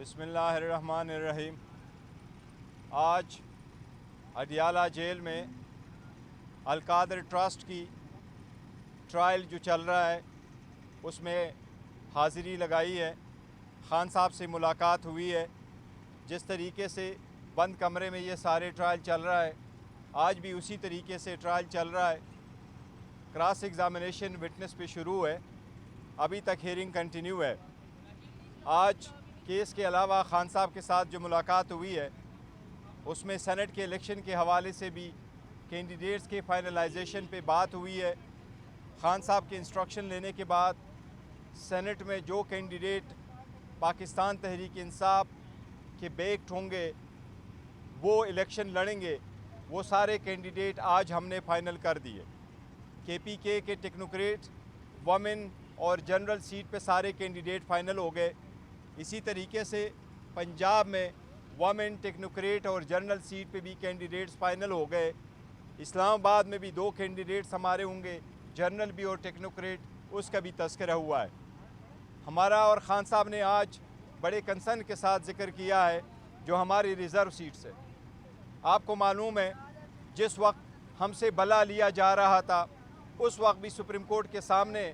बिस्मिल्लाहिर्रहमानिर्रहीम। आज अडियाला जेल में अलकादर ट्रस्ट की ट्रायल जो चल रहा है उसमें हाज़िरी लगाई है। ख़ान साहब से मुलाकात हुई है। जिस तरीके से बंद कमरे में ये सारे ट्रायल चल रहा है, आज भी उसी तरीके से ट्रायल चल रहा है। क्रॉस एग्ज़ामिनेशन विटनेस पे शुरू है, अभी तक हियरिंग कंटिन्यू है। आज केस के अलावा ख़ान साहब के साथ जो मुलाकात हुई है उसमें सेनेट के इलेक्शन के हवाले से भी कैंडिडेट्स के फाइनलाइजेशन पे बात हुई है। ख़ान साहब के इंस्ट्रक्शन लेने के बाद सेनेट में जो कैंडिडेट पाकिस्तान तहरीक इंसाफ के बैक्ड होंगे वो इलेक्शन लड़ेंगे, वो सारे कैंडिडेट आज हमने फ़ाइनल कर दिए। KPK के टेक्नोक्रेट, वमेन और जनरल सीट पे सारे कैंडिडेट फ़ाइनल हो गए। इसी तरीके से पंजाब में वमेन, टेक्नोक्रेट और जनरल सीट पे भी कैंडिडेट्स फ़ाइनल हो गए। इस्लामाबाद में भी 2 कैंडिडेट्स हमारे होंगे, जनरल भी और टेक्नोक्रेट, उसका भी तज़किरा हुआ है। हमारा और ख़ान साहब ने आज बड़े कंसर्न के साथ ज़िक्र किया है जो हमारी रिज़र्व सीट से। आपको मालूम है जिस वक्त हमसे बला लिया जा रहा था उस वक्त भी सुप्रीम कोर्ट के सामने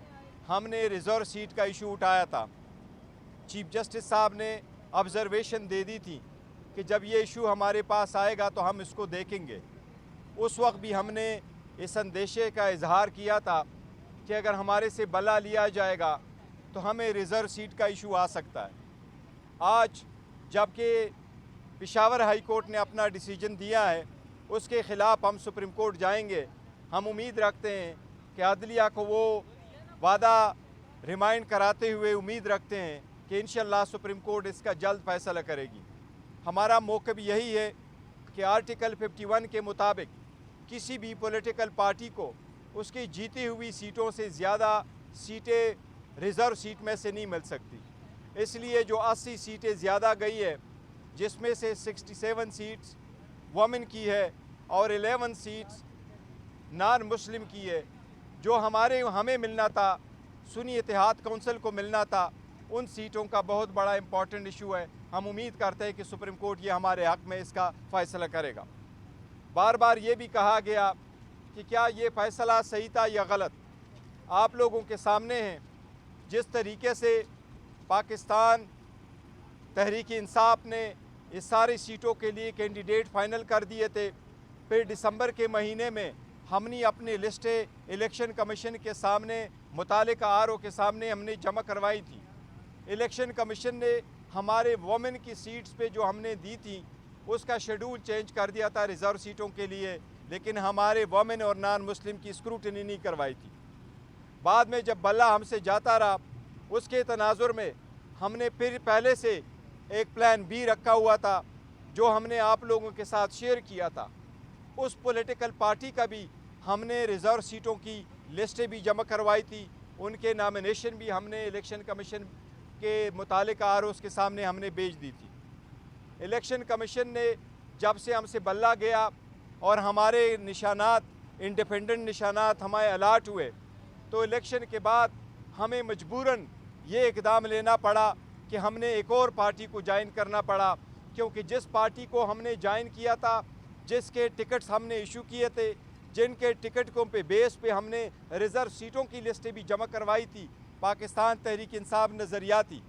हमने रिज़र्व सीट का इशू उठाया था। चीफ जस्टिस साहब ने ऑब्ज़र्वेशन दे दी थी कि जब ये इशू हमारे पास आएगा तो हम इसको देखेंगे। उस वक्त भी हमने इस अंदेशे का इजहार किया था कि अगर हमारे से बला लिया जाएगा तो हमें रिज़र्व सीट का इशू आ सकता है। आज जबकि पेशावर हाई कोर्ट ने अपना डिसीजन दिया है, उसके ख़िलाफ़ हम सुप्रीम कोर्ट जाएंगे। हम उम्मीद रखते हैं कि अदलिया को वो वादा रिमाइंड कराते हुए उम्मीद रखते हैं कि इंशाअल्लाह सुप्रीम कोर्ट इसका जल्द फ़ैसला करेगी। हमारा मौक़िफ़ यही है कि आर्टिकल 51 के मुताबिक किसी भी पॉलिटिकल पार्टी को उसकी जीती हुई सीटों से ज़्यादा सीटें रिज़र्व सीट में से नहीं मिल सकती। इसलिए जो 80 सीटें ज़्यादा गई है, जिसमें से 67 सीट्स वमेन की है और 11 सीट्स नॉन मुस्लिम की है, जो हमें मिलना था, सुन्नी इत्तेहाद कौंसिल को मिलना था, उन सीटों का बहुत बड़ा इम्पॉर्टेंट इशू है। हम उम्मीद करते हैं कि सुप्रीम कोर्ट ये हमारे हक़ में इसका फ़ैसला करेगा। बार बार ये भी कहा गया कि क्या ये फ़ैसला सही था या गलत, आप लोगों के सामने है। जिस तरीके से पाकिस्तान तहरीक इंसाफ ने इस सारी सीटों के लिए कैंडिडेट फ़ाइनल कर दिए थे, फिर दिसंबर के महीने में हमने अपनी लिस्टें इलेक्शन कमीशन के सामने, मुतालिका RO के सामने हमने जमा करवाई थी। इलेक्शन कमीशन ने हमारे वोमेन की सीट्स पे जो हमने दी थी उसका शेड्यूल चेंज कर दिया था रिज़र्व सीटों के लिए, लेकिन हमारे वोमेन और नॉन मुस्लिम की स्क्रूटनी नहीं करवाई थी। बाद में जब बल्ला हमसे जाता रहा, उसके तनाजुर में हमने फिर पहले से एक प्लान B रखा हुआ था जो हमने आप लोगों के साथ शेयर किया था। उस पॉलिटिकल पार्टी का भी हमने रिज़र्व सीटों की लिस्टें भी जमा करवाई थी, उनके नॉमिनेशन भी हमने इलेक्शन कमीशन के मुतालिका ROs के सामने हमने भेज दी थी। इलेक्शन कमीशन ने जब से हमसे बल्ला गया और हमारे निशानात, इंडिपेंडेंट निशानात हमें अलाट हुए, तो इलेक्शन के बाद हमें मजबूरन ये इक़दाम लेना पड़ा कि हमने एक और पार्टी को ज्वाइन करना पड़ा, क्योंकि जिस पार्टी को हमने ज्वाइन किया था, जिसके टिकट्स हमने इशू किए थे, जिनके टिकटों पे बेस पे हमने रिज़र्व सीटों की लिस्टें भी जमा करवाई थी, पाकिस्तान तहरीक इंसाफ नज़रियाती,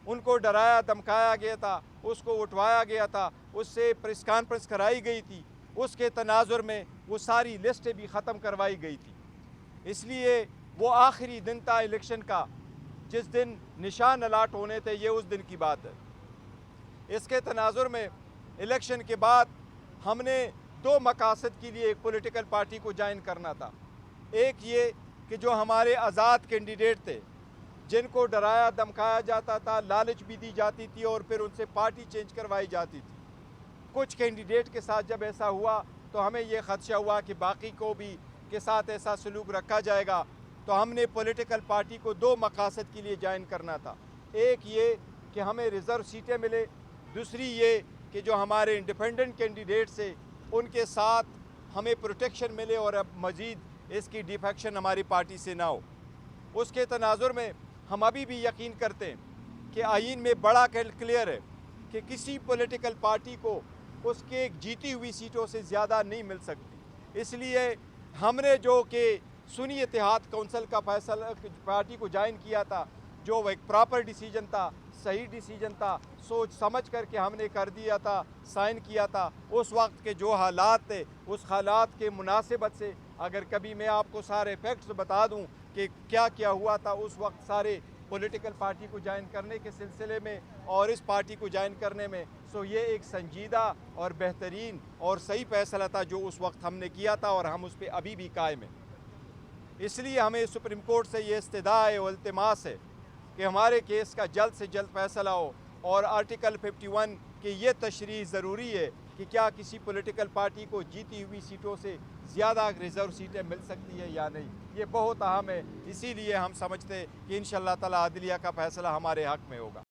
उनको डराया धमकाया गया था, उसको उठवाया गया था, उससे प्रेस कॉन्फ्रेंस कराई गई थी, उसके तनाजुर में वो सारी लिस्टें भी ख़त्म करवाई गई थी। इसलिए वो आखिरी दिन था इलेक्शन का, जिस दिन निशान अलाट होने थे, ये उस दिन की बात है। इसके तनाजुर में इलेक्शन के बाद हमने 2 मकासद के लिए एक पॉलिटिकल पार्टी को ज्वाइन करना था। एक ये कि जो हमारे आज़ाद कैंडिडेट थे, जिनको डराया धमकाया जाता था, लालच भी दी जाती थी और फिर उनसे पार्टी चेंज करवाई जाती थी। कुछ कैंडिडेट के साथ जब ऐसा हुआ तो हमें ये ख़दशा हुआ कि बाकी को भी के साथ ऐसा सलूक रखा जाएगा, तो हमने पॉलिटिकल पार्टी को 2 मकासद के लिए ज्वाइन करना था। एक ये कि हमें रिज़र्व सीटें मिले, दूसरी ये कि जो हमारे इंडिपेंडेंट कैंडिडेट से उनके साथ हमें प्रोटेक्शन मिले और अब मज़ीद इसकी डिफेक्शन हमारी पार्टी से ना हो। उसके तनाजुर में हम अभी भी यकीन करते हैं कि आईन में बड़ा क्लियर है کہ کسی پولیٹیکل پارٹی کو اس کے جیتی ہوئی سیٹوں سے زیادہ نہیں مل سکتی. اس لیے ہم نے جو کہ سنی اتحاد کونسل کا فیصلہ پارٹی کو جوائن کیا تھا، جو وہ ایک پراپر ڈیسیجن تھا، صحیح ڈیسیجن تھا، سوچ سمجھ کر کے ہم نے کر دیا تھا، سائن کیا تھا. اس وقت کے جو حالات تھے، اس حالات کے مناسبت سے اگر کبھی میں آپ کو سارے فیکٹس بتا دوں کہ کیا کیا ہوا تھا اس وقت سارے پولیٹیکل پارٹی کو جوائن کرنے کے سلسلے میں اور اس پارٹی کو جوائن کرنے میں، سو یہ ایک سنجیدہ اور بہترین اور صحیح فیصلہ تھا جو اس وقت ہم نے کیا تھا، اور ہم اس پہ ابھی بھی قائم ہیں. اس لیے ہمیں سپریم کورٹ سے یہ استدعا ہے و التماس ہے کہ ہمارے کیس کا جلد سے جلد فیصلہ ہو، اور آرٹیکل 51 کی یہ تشریح ضروری ہے کہ کیا کسی پولیٹیکل پارٹی کو جیتی ہوئی سیٹوں سے زیادہ ریزرو سیٹیں مل سکتی ہیں یا نہیں. یہ بہت اہم ہے. اسی لیے ہم سمجھتے کہ انشاءاللہ تعالی عدلیہ کا فیصلہ ہمارے حق میں ہوگا.